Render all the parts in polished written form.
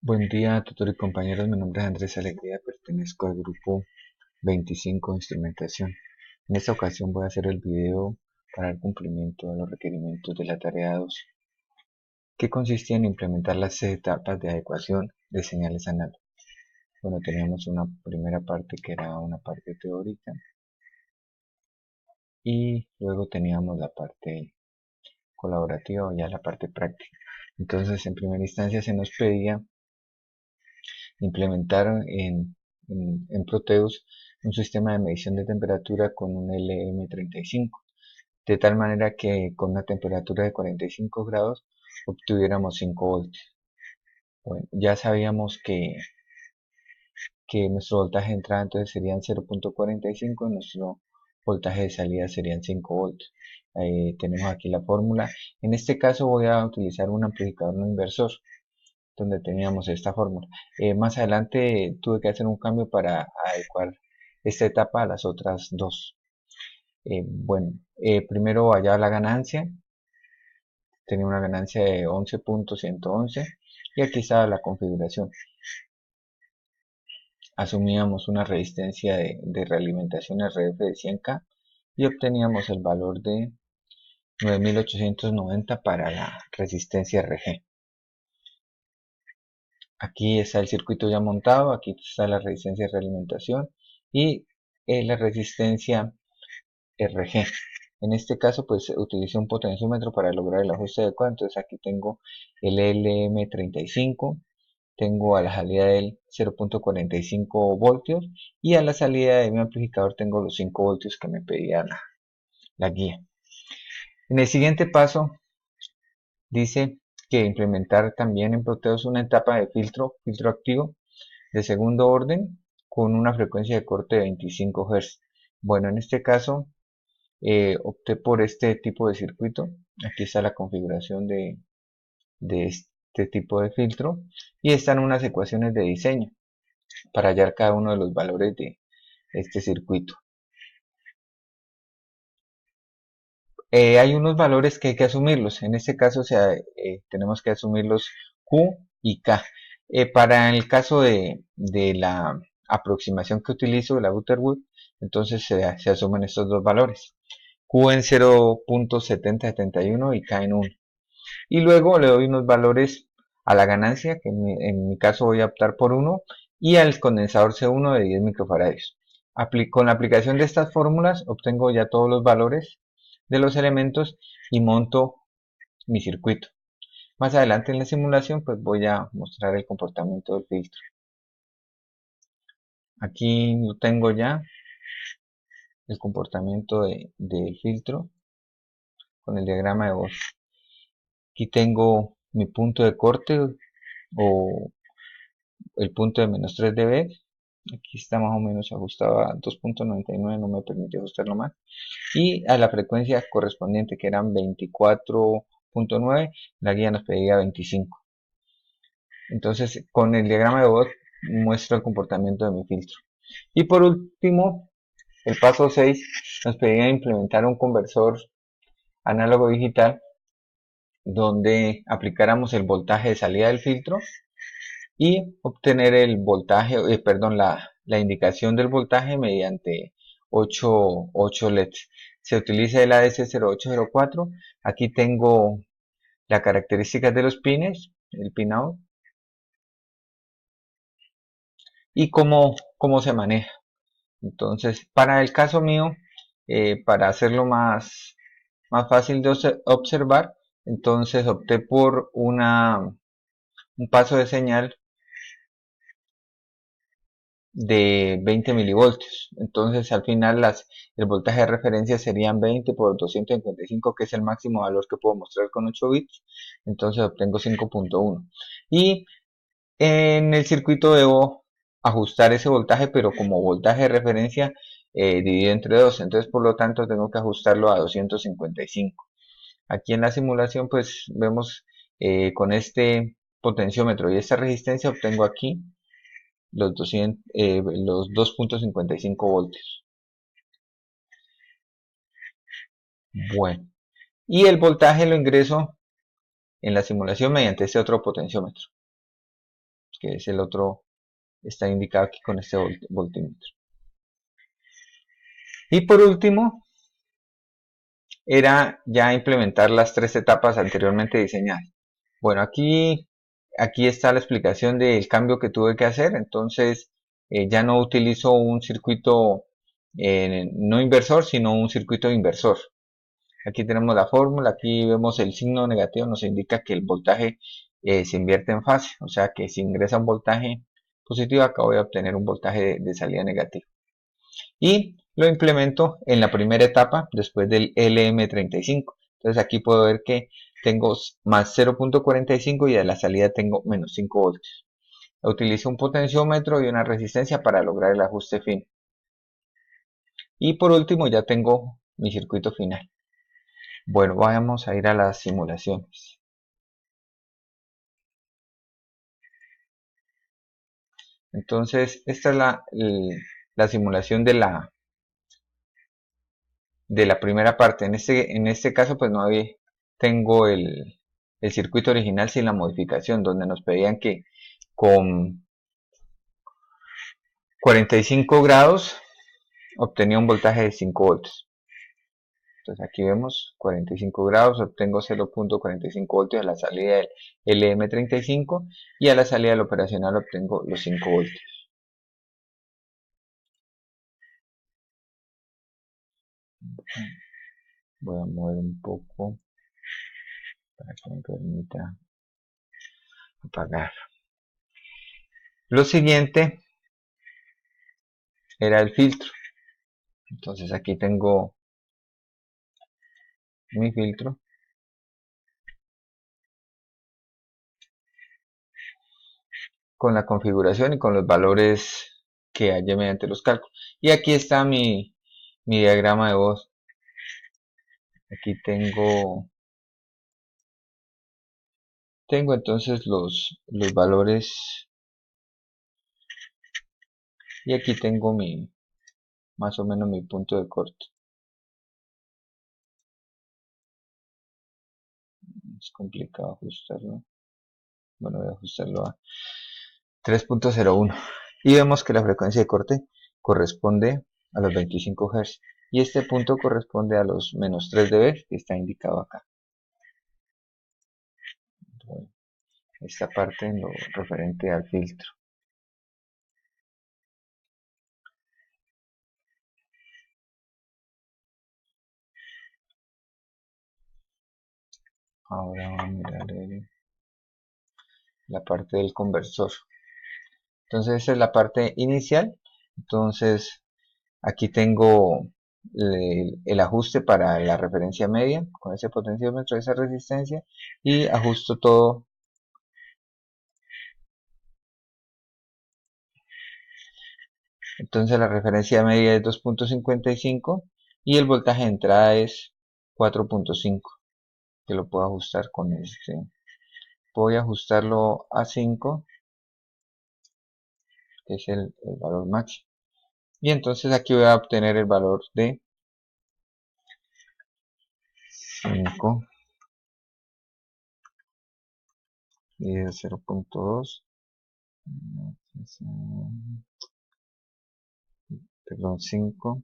Buen día, tutor y compañeros. Mi nombre es Andrés Alegría, pertenezco al grupo 25 de Instrumentación. En esta ocasión voy a hacer el video para el cumplimiento de los requerimientos de la tarea 2, que consistía en implementar las etapas de adecuación de señales análogas. Bueno, teníamos una primera parte que era una parte teórica y luego teníamos la parte colaborativa o ya la parte práctica. Entonces, en primera instancia se nos pedía implementaron en Proteus un sistema de medición de temperatura con un LM35, de tal manera que con una temperatura de 45 grados obtuviéramos 5 voltios. Bueno, ya sabíamos que nuestro voltaje de entrada entonces serían 0.45 y nuestro voltaje de salida serían 5 voltios. Tenemos aquí la fórmula. En este caso voy a utilizar un amplificador no inversor donde teníamos esta fórmula. Más adelante tuve que hacer un cambio para adecuar esta etapa a las otras dos. Primero allá la ganancia, tenía una ganancia de 11.111 y aquí estaba la configuración. Asumíamos una resistencia de realimentación RF de 100K y obteníamos el valor de 9890 para la resistencia RG. Aquí está el circuito ya montado, aquí está la resistencia de realimentación y la resistencia RG. En este caso pues utilicé un potenciómetro para lograr el ajuste adecuado, entonces aquí tengo el LM35, tengo a la salida del 0.45 voltios y a la salida de mi amplificador tengo los 5 voltios que me pedía la guía. En el siguiente paso dice que implementar también en Proteus una etapa de filtro activo de segundo orden con una frecuencia de corte de 25 Hz. Bueno, en este caso opté por este tipo de circuito. Aquí está la configuración de este tipo de filtro y están unas ecuaciones de diseño para hallar cada uno de los valores de este circuito. Hay unos valores que hay que asumirlos. En este caso tenemos que asumirlos Q y K. Para el caso de la aproximación que utilizo, la Butterworth, entonces se asumen estos dos valores. Q en 0.7071 y K en 1. Y luego le doy unos valores a la ganancia, que en mi caso voy a optar por 1, y al condensador C1 de 10 microfarads. Con la aplicación de estas fórmulas obtengo ya todos los valores de los elementos y monto mi circuito. Más adelante en la simulación pues voy a mostrar el comportamiento del filtro. Aquí lo tengo ya, el comportamiento del filtro con el diagrama de Gauss. Aquí tengo mi punto de corte o el punto de menos 3 dB. Aquí está más o menos ajustado a 2.99, no me permite ajustarlo más. Y a la frecuencia correspondiente, que eran 24.9, la guía nos pedía 25. Entonces, con el diagrama de Bott muestro el comportamiento de mi filtro. Y por último, el paso 6 nos pedía implementar un conversor análogo digital donde aplicáramos el voltaje de salida del filtro y obtener el voltaje, la indicación del voltaje mediante 8 LEDs. Se utiliza el AS0804. Aquí tengo las características de los pines, el pinout y cómo se maneja. Entonces, para el caso mío, para hacerlo más fácil de observar, entonces opté por un paso de señal de 20 milivoltios. Entonces al final el voltaje de referencia serían 20 por 255, que es el máximo valor que puedo mostrar con 8 bits. Entonces obtengo 5.1. Y en el circuito debo ajustar ese voltaje, pero como voltaje de referencia dividido entre 2. Entonces por lo tanto tengo que ajustarlo a 255. Aquí en la simulación pues vemos con este potenciómetro y esta resistencia obtengo aquí los 2.55 voltios. Bueno, y el voltaje lo ingreso en la simulación mediante este otro potenciómetro. que es el otro, está indicado aquí con este voltímetro. Y por último, era ya implementar las tres etapas anteriormente diseñadas. Bueno, aquí está la explicación del cambio que tuve que hacer. Entonces, ya no utilizo un circuito no inversor, sino un circuito inversor. Aquí tenemos la fórmula, aquí vemos el signo negativo, nos indica que el voltaje se invierte en fase, o sea que si ingresa un voltaje positivo, acá voy a obtener un voltaje de salida negativo. Y lo implemento en la primera etapa después del LM35. Entonces aquí puedo ver que tengo más 0.45 y a la salida tengo menos 5 voltios. Utilizo un potenciómetro y una resistencia para lograr el ajuste fino. Y por último ya tengo mi circuito final. Bueno, vamos a ir a las simulaciones. Entonces, esta es la simulación de la primera parte. En este caso, pues no tengo el circuito original sin la modificación, donde nos pedían que con 45 grados obtenía un voltaje de 5 voltios. Entonces aquí vemos 45 grados, obtengo 0.45 voltios a la salida del LM35 y a la salida del operacional obtengo los 5 voltios. Voy a mover un poco para que me permita apagar. Lo siguiente era el filtro. Entonces aquí tengo mi filtro con la configuración y con los valores que haya mediante los cálculos. Y aquí está mi diagrama de voz. Aquí tengo entonces los valores y aquí tengo más o menos mi punto de corte. Es complicado ajustarlo. Bueno, voy a ajustarlo a 3.01 y vemos que la frecuencia de corte corresponde a los 25 Hz y este punto corresponde a los menos 3 dB que está indicado acá. Bueno, esta parte en lo referente al filtro. Ahora vamos a mirar la parte del conversor. Entonces esta es la parte inicial. Entonces aquí tengo el ajuste para la referencia media con ese potenciómetro, esa resistencia y ajusto todo. Entonces la referencia media es 2.55 y el voltaje de entrada es 4.5, que lo puedo ajustar con este. Voy a ajustarlo a 5, que es el valor máximo. Y entonces aquí voy a obtener el valor de 5 dividido 0.2, perdón, 5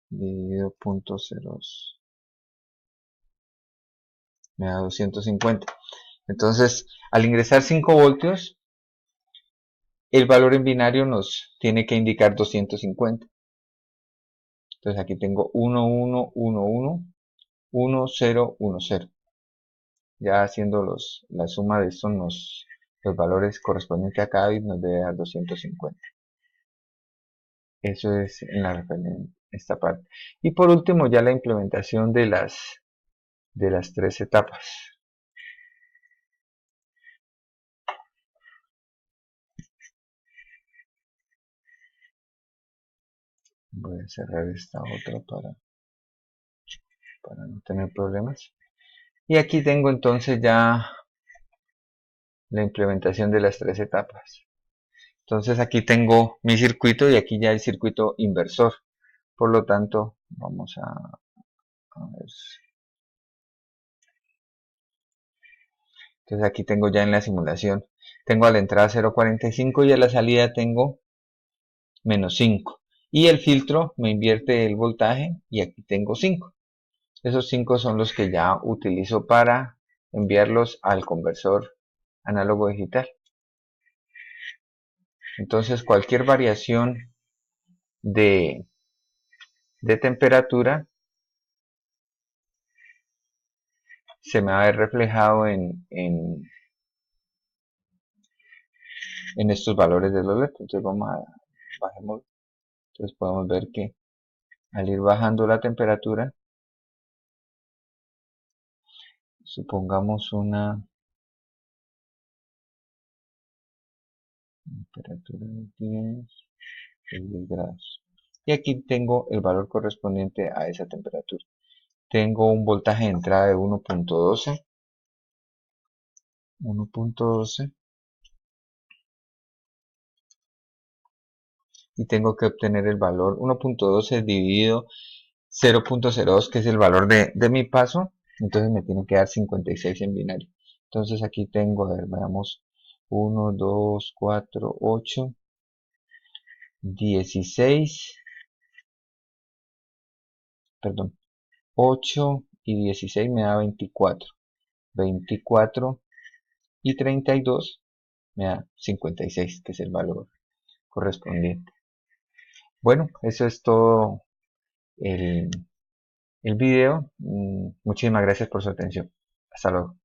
dividido 0.0, me da 250. Entonces, al ingresar 5 voltios, el valor en binario nos tiene que indicar 250. Entonces aquí tengo 1, 1, 1, 1, 1, 0, 1, 0. Ya haciendo la suma de estos, los valores correspondientes a cada bit nos debe dar 250. Eso es en esta parte. Y por último, ya la implementación de las tres etapas. Voy a cerrar esta otra para no tener problemas. Y aquí tengo entonces ya la implementación de las tres etapas. Entonces aquí tengo mi circuito y aquí ya el circuito inversor. Por lo tanto, vamos a ver. Entonces aquí tengo ya en la simulación, tengo a la entrada 0,45 y a la salida tengo -5. Y el filtro me invierte el voltaje y aquí tengo 5. Esos 5 son los que ya utilizo para enviarlos al conversor análogo digital. Entonces cualquier variación de, de temperatura se me va a ver reflejado en estos valores de los LED. Entonces bajemos. Entonces podemos ver que al ir bajando la temperatura, supongamos una temperatura de 10 grados. Y aquí tengo el valor correspondiente a esa temperatura. Tengo un voltaje de entrada de 1.12. Y tengo que obtener el valor 1.12 dividido 0.02, que es el valor de mi paso. Entonces me tiene que dar 56 en binario. Entonces aquí tengo, a ver, veamos, 1, 2, 4, 8, 16, perdón, 8 y 16 me da 24. 24 y 32 me da 56, que es el valor correspondiente. Bueno, eso es todo el video. Muchísimas gracias por su atención. Hasta luego.